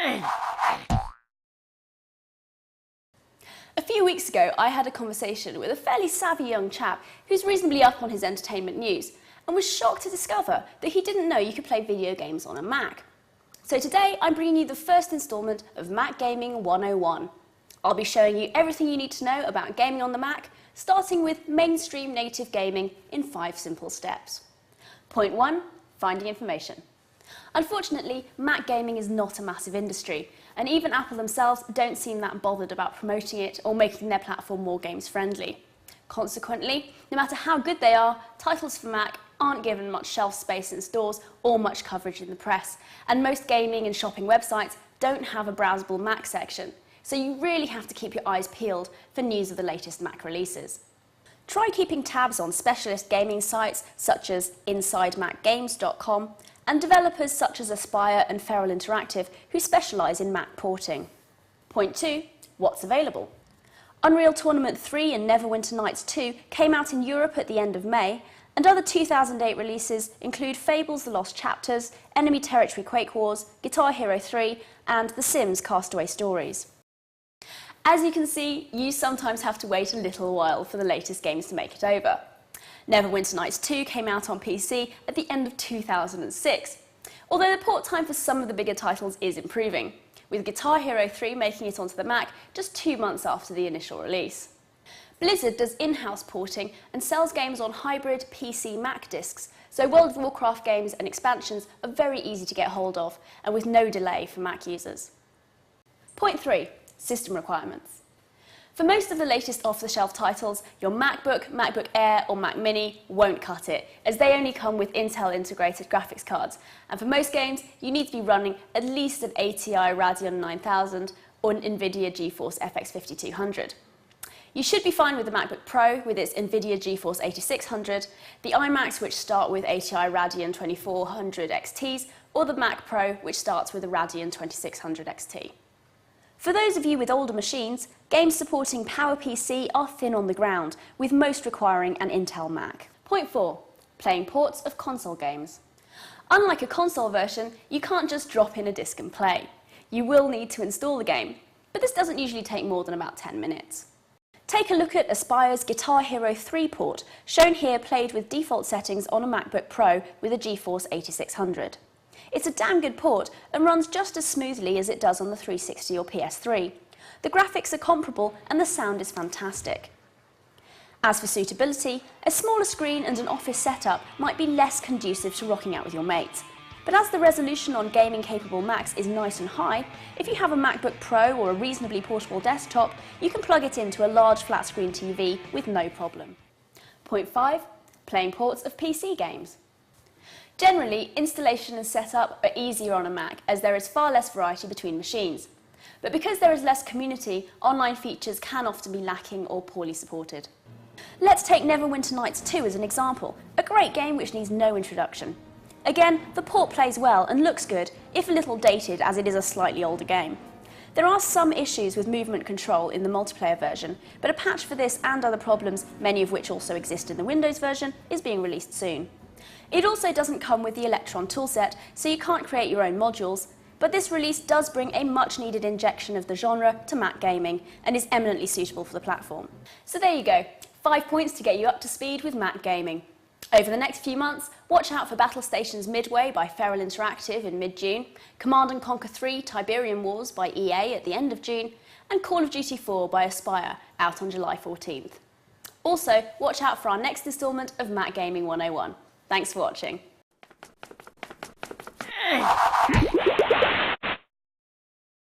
A few weeks ago, I had a conversation with a fairly savvy young chap who's reasonably up on his entertainment news and was shocked to discover that he didn't know you could play video games on a Mac. So today, I'm bringing you the first instalment of Mac Gaming 101. I'll be showing you everything you need to know about gaming on the Mac, starting with mainstream native gaming in 5 simple steps. Point 1, finding information. Unfortunately, Mac gaming is not a massive industry, and even Apple themselves don't seem that bothered about promoting it or making their platform more games friendly. Consequently, no matter how good they are, titles for Mac aren't given much shelf space in stores or much coverage in the press, and most gaming and shopping websites don't have a browsable Mac section, so you really have to keep your eyes peeled for news of the latest Mac releases. Try keeping tabs on specialist gaming sites such as InsideMacGames.com and developers such as Aspyr and Feral Interactive who specialise in Mac porting. Point 2, what's available? Unreal Tournament 3 and Neverwinter Nights 2 came out in Europe at the end of May, and other 2008 releases include Fables: The Lost Chapters, Enemy Territory Quake Wars, Guitar Hero 3 and The Sims Castaway Stories. As you can see, you sometimes have to wait a little while for the latest games to make it over. Neverwinter Nights 2 came out on PC at the end of 2006, although the port time for some of the bigger titles is improving, with Guitar Hero 3 making it onto the Mac just 2 months after the initial release. Blizzard does in-house porting and sells games on hybrid PC-Mac discs, so World of Warcraft games and expansions are very easy to get hold of and with no delay for Mac users. Point 3, system requirements. For most of the latest off-the-shelf titles, your MacBook, MacBook Air or Mac Mini won't cut it, as they only come with Intel integrated graphics cards, and for most games you need to be running at least an ATI Radeon 9000 or an NVIDIA GeForce FX 5200. You should be fine with the MacBook Pro with its NVIDIA GeForce 8600, the iMacs which start with ATI Radeon 2400 XTs, or the Mac Pro which starts with a Radeon 2600 XT. For those of you with older machines, games supporting PowerPC are thin on the ground, with most requiring an Intel Mac. Point 4, playing ports of console games. Unlike a console version, you can't just drop in a disc and play. You will need to install the game, but this doesn't usually take more than about 10 minutes. Take a look at Aspyr's Guitar Hero 3 port, shown here played with default settings on a MacBook Pro with a GeForce 8600. It's a damn good port and runs just as smoothly as it does on the 360 or PS3. The graphics are comparable and the sound is fantastic. As for suitability, a smaller screen and an office setup might be less conducive to rocking out with your mates. But as the resolution on gaming-capable Macs is nice and high, if you have a MacBook Pro or a reasonably portable desktop, you can plug it into a large flat-screen TV with no problem. Point 5, playing ports of PC games. Generally, installation and setup are easier on a Mac as there is far less variety between machines. But because there is less community, online features can often be lacking or poorly supported. Let's take Neverwinter Nights 2 as an example, a great game which needs no introduction. Again, the port plays well and looks good, if a little dated as it is a slightly older game. There are some issues with movement control in the multiplayer version, but a patch for this and other problems, many of which also exist in the Windows version, is being released soon. It also doesn't come with the Electron toolset, so you can't create your own modules, but this release does bring a much-needed injection of the genre to Mac gaming and is eminently suitable for the platform. So there you go, 5 points to get you up to speed with Mac gaming. Over the next few months, watch out for Battle Stations Midway by Feral Interactive in mid-June, Command & Conquer 3 Tiberium Wars by EA at the end of June, and Call of Duty 4 by Aspyr out on July 14th. Also, watch out for our next instalment of Mac Gaming 101. Thanks for watching.